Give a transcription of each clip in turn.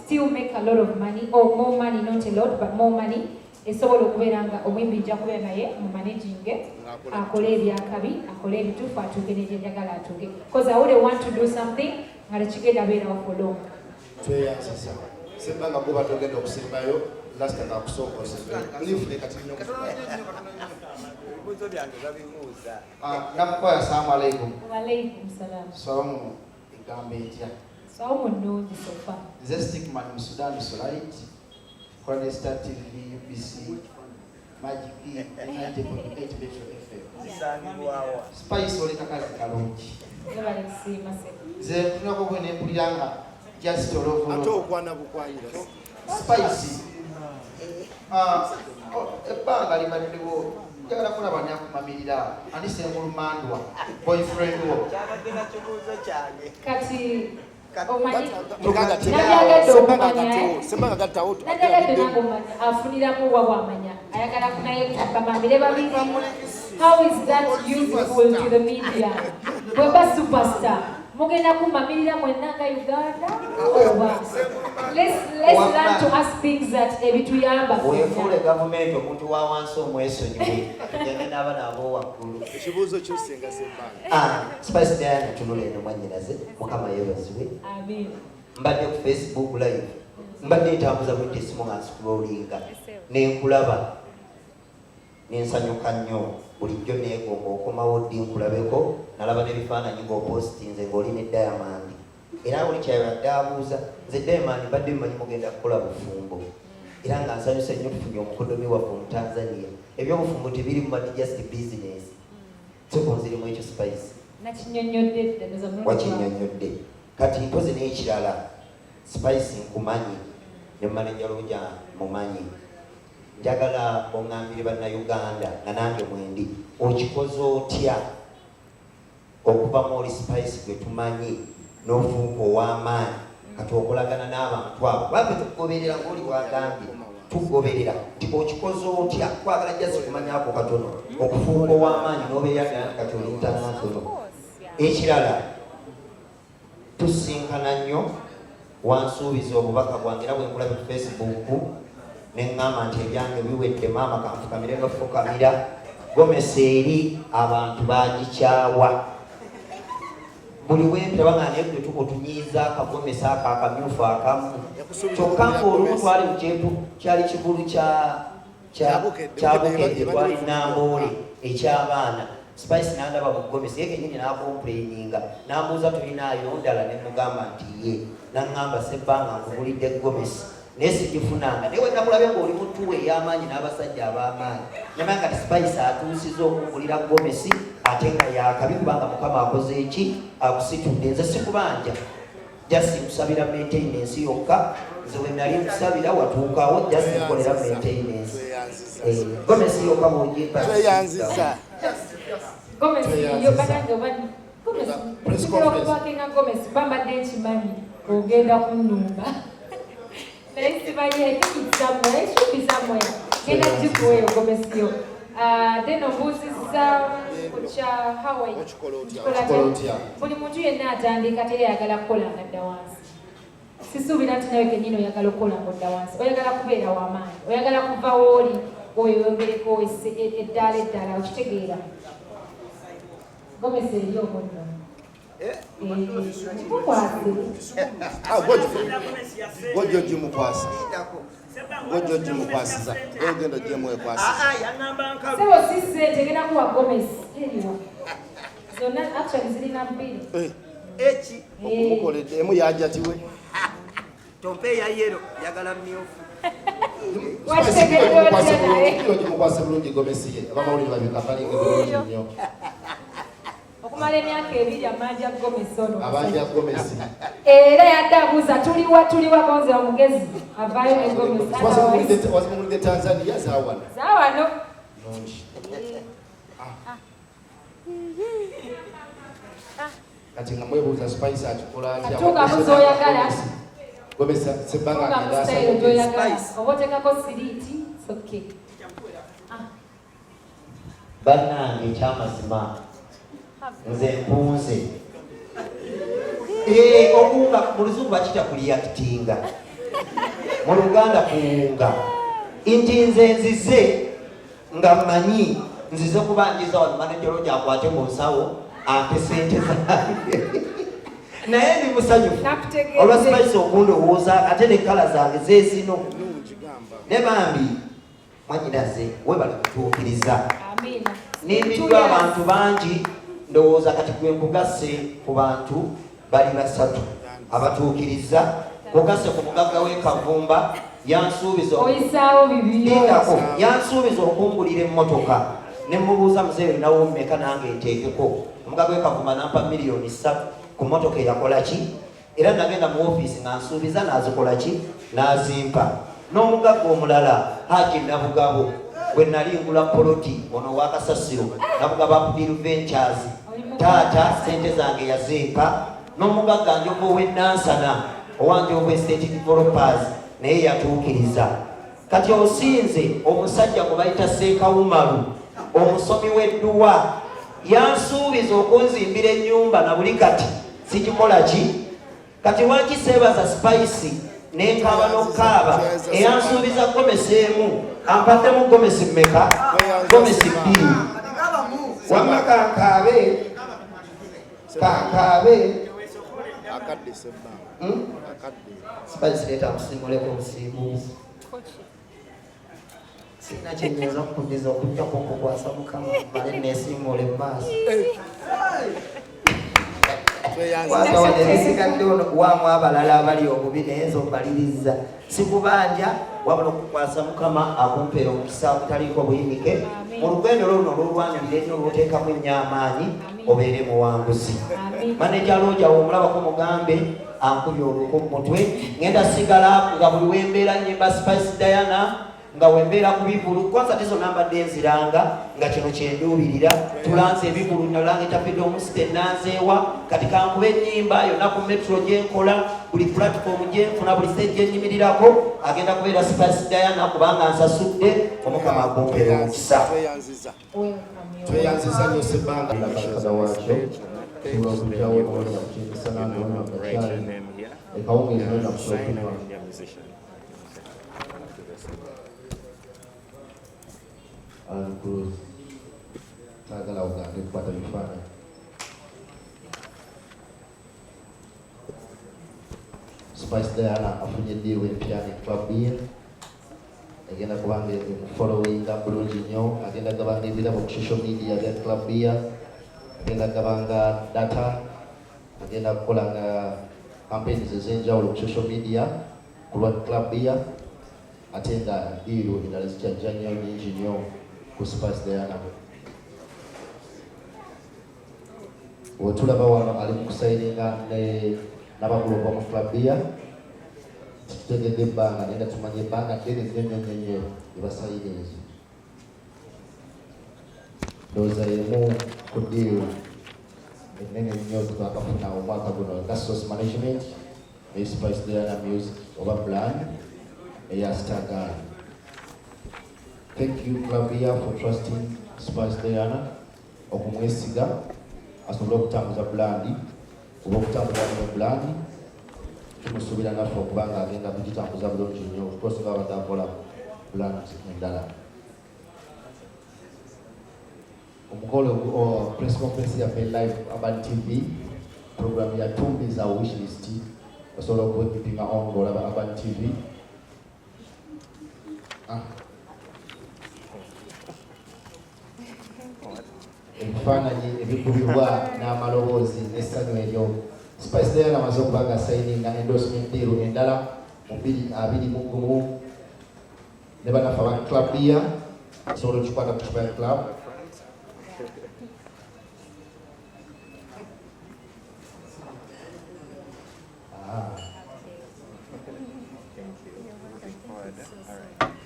still make a lot of money, or more money, not a lot, but more money. Esobola okubeera nga omwimbi nja kubeera naye mu managing akole ebyakabi akole ebituufu atuuke n'egyeyagala atuuke, because I wouldn't want to do something nga tekigenda beerawo for long. Tweyanzisa sebanga kuba togenda okusimbayo lasita nakusookoza lifude kati ebibuuzo byange babibuuza. namukoya assalamu alaikum. Walaikum salam. Salamu egambo etya? Sawa munungi sofa. Nze Stickman mu Sudan Solite, Chronister TV, UBC, Magic E, 90.8 Metro FM. Zisangibwawa. Spice oli kakazi kalungi. Nebale kusiima se. Nze nfunako bwe nempuliranga just olovu. Ate okwana bukwayira. Spice. Ebbanga limaliriwo njagala kulaba nyakumamirira ani Sengulumandwa boyfriend wo. Kyabadde na kibuuzo kyange. Kati Sembanga gattawo. Najagadde nagomanya afuniramu wa bwamanya ayagala kunaye bamamire babiri. How is that useful to the media? Bweba superstar mugenda kumamirira mwenna nga Uganda oba let's learn to ask things that ebituyamba. Wefuule gavumenti omuntu wa wansi omwesonyiwe tujjane n'abaana ab'owaggulu. Ekibuuzo ky'osenga Sembanga. Spice Diana tunula eno mwannyinaze Mukama yeebazibwe. Amen. Mbadde ku Facebook live mbadde ntambuza budde esimu nga nscrollinga nenkulaba nensanyuka nnyo bulijjo neegomba okomawo ddi nkulabeko nalaba n'ebifaananyi ng'opositinze ng'oli ne Diamond era buli kyayabadde abuuza nze Diamond mbadde mmanyi mugenda kukola bufumbo era nga nsanyusa nnyo tufunye omukodomi waffe mu Tanzania. Ebyobufumbo tebiri mu madi just business tukunzirimu ekyo Spice wakinnyonnyodde kati mpozi n'ekirala Spice nkumanyi ne manager Luja mumanyi njagala oŋŋambire bannayuganda nga nange mwendi okikoze otya okuva mu Spice gwe tumanyi n'ofuuka ow'amaanyi kati okolagana n'abantu abo babe tukugoberera ng'oli bwagambye tukugoberera nti okikoze otya kwagala jasi kumanyako katono okufuuka ow'amaanyi n'obeera kati oli international. Ekirala tusinkana nnyo wansuubiza obubaka bwange era bwe nkulabe ku Facebook neŋŋamba nti ebyange biwedde maama kanfukamire nofukamira Gomesi eri abantu bagikyawa buli wempiraba nga naye gwe tukutunyiiza akagomesi ako akamyufu akamu kyokka ng'olumu twali mukyetu kyali kigulu kyabukedde twali Namboole eky'abaana. Spice nandaba mu Gomesi ye kennyini n'akomplaininga n'ambuuza tulinaayo ndala ne mugamba nti ye naŋŋamba sebbanga nkugulidde Gomesi naye sigifunanga naye wenakulabye ng'oli mutuwe ey'amaanyi n'abasajja ab'amaanyi nyamanya kati Spice atuusiza okugulira Gomesi ate nga yakabi kubanga Mukama akoze eki akusitudde. Nze sikubanja jasi nkusabira maintenance yokka nze we nali nkusabira watuukawo jasi nkolera maintenance Gomesi yokka bw'ogyeyanziza Gomesi yo batange bani Gomesi kubakinga Gomesi bambadde nkimanyi ogenda kunnumba naye simanyi ekikizamwe ekikizamwe genda gikuweeyo Gomesi yo. Then obuuzizza kukya Hawaii buli muntu yenna atandika teri ayagala kukola nga dda wansi. Sisuubira nti nawe kennyini oyagala okukola nga odda wansi, oyagala kubeera w'amaanyi, oyagala kuva w'oli oyongereko eddaala okitegeera. Gomesi eri obunno Gojoji mukwasa. Gojoji mukwasiza. Ogenda gyemwekwasiza. Sebo sisse tegenda kuwa Gomesi eriwa. Zonna actually zirina bbiri. Eki okumukoledde emu yajatiwe. Tompe ya yero yagala mmyufu. Wakitegedde otya naye. Gojoji mukwasa bulungi Gomesi ye. Abamawulire babikafalinga bulungi nnyo. Okumala emyaka ebiri amanja Gomesi ono. Abanja Gomesi. Era yadde abuuza tuliwa konze omugezi avaayo ne Gomesi. Wazimulidde Tanzania zaawano. Zaawano. Nungi. Kati nga mwebuuza Spice akikola atya. Atuuka muzoyagala. Gomesi sebbanga agenda Spice. Oba oteekako siriiti, it's okay. Bannange ekyamazima nze mpunze okuwunga mu luzungu bakita kuliyakitinga, mu Luganda kuwunga. Nti nze nzize nga mmanyi nzize kubanjiza wano manejero gyakwate mu nsawo ate sente zange. Naye ndi musanyufu olwa Spice okundowooza ate ne kala zange zeezino. Ne bambi mwanyinaze webali kutuukiriza. Nimbiddwa abantu bangi ndowooza kati gwe nkugase ku bantu bali basatu abatuukiriza. Kugase ku mugagga w'e Kavumba yansuubiza okungulira emmotoka ne mubuuza muzeeyo nawo mmeka nange nteekeko. Omugagga w'e Kavumba nampa $3,000,000 ku mmotoka eyakola ki, era nagenda mu ofiisi nga nsuubiza n'azikola ki, n'azimpa. N'omugagga omulala Haji Nabugabo bwe nali ngula poloti ono wa Kasasiro, Nabugabo Abdul Ventures, taata sente zange yazimpa. N'omugagga Njovu ow'Ennansana owa Njovu Estate Developers naye yatuukiriza. Kati osinze omusajja gwe bayita Seekawumalu, omusomi w'edduwa, yansuubiza okunzimbira ennyumba na buli kati sikikola ki. Kati lwaki seebaza Spice n'enkaaba n'okaaba eyansuubiza gomesi emu ampaddemu gomesi mmeka? Gomesi 2. Wamma kankaabe akadde sebba Spice leeta akusimuleko obusiimuuzi. Sina kyenyiza okuddiza okujjako okukwasa Mukama male neesiimule mu maaso. Wasigadde ono waamu abalala abali obubi naye nze ombaliriza. Sikubanja wabula okukwasa Mukama akumpeera omukisa okutaliiko buyinike. Mu lugendo luno olwolwanirira ennyo olwoteekamu ennyo amaanyi obeere muwanguzi. Maneja Looja omulabako mugambe ankubye oluku mu mutwe. Ngenda sigala nga buli wembeera nnyimba Spice Diana nga wembeera ku bivulu. Kwanza tizo nambadde nziranga nga kino kyenduubirira. Tulanze ebivulu nalanga etafidde omusite nanzeewa. Kati kankube ennyimba yonna ku metro gyenkola, buli platform gyenfuna, buli stage gyenyimirirako agenda kubeera Spice Diana kubanga nsasudde. Omukama akumpeera omukisa. Tweyanziza nnyo sebbanga Write your name here. Sign on your musician. Tagala ugange kupata vifaa. Spice Diana afunye deal empya ne Club B. Agenda kubanga following bulungi nnyo, agenda gabanga ebirabo ku social media bya Club B. Agenda gabanga data, agenda kukolanga campaigns ez'enjawulo ku social media ku lwa Club B. Ate nga deal endala zikyajja nnyo nyingi nnyo ku Spice Diana. Wetulaba wano ali mu kusayininga n'abagulu b'omu Club B. Tutegedde ebbanga naye nga tumanye ebbanga ddene nnyo ebasayiriza. Ndowooza y'emu ku deal ennene nnyo twakafuna omwaka guno nga Source Management ne Spice Diana Music oba brand eya Starguy. Thank you Club B for trusting Spice Diana okumwesiga asobole okutambuza brand oba okutambuza mu brand. Tumusuubira naffe okubanga agenda kugitambuza bulungi nnyo okusinga abadde akola brand endala. Omukolo press conference yaffe live Urban TV program ya tumbiza wishlist osobola okwekitinga on ng'olaba Urban TV. Ebifaananyi ebikubibwa n'amaloboozi n'essanyu eryo. Spice Diana amaze okubanga sayininga endorsement deal endala mu 2021 ne bannaffe aba Club B osobola okukikwata ku Kibaye Club.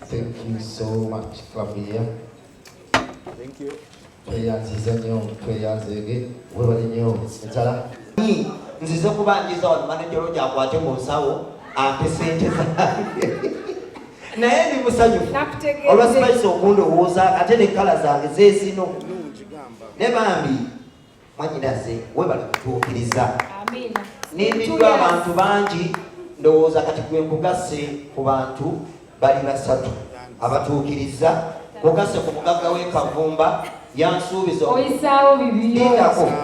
Thank you so much Club B. Thank you. Tweyanziza nnyo, tweyanzege, webale nnyo enjala. Nzize kubanjiza wano manejero gyakwate mu nsawo ate sente zange. Naye ndi musanyufu olwa Spice okundowooza ate ne kala zange zeezino. Ne bambi mwanyinaze webali kutuukiriza. nimbiddwa abantu bangi ndowooza kati gwe nkugase ku bantu bali basatu abatuukiriza kugase ku mugagga w'e Kavumba yansuubiza oyisaawo bibiri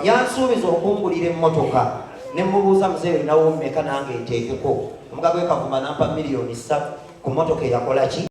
yansuubiza okungulira emmotoka ne mubuuza muzeeyo olinawo mmeka nange nteekeko omugagga w'e Kavumba nampa $3 million ku mmotoka eyakola ki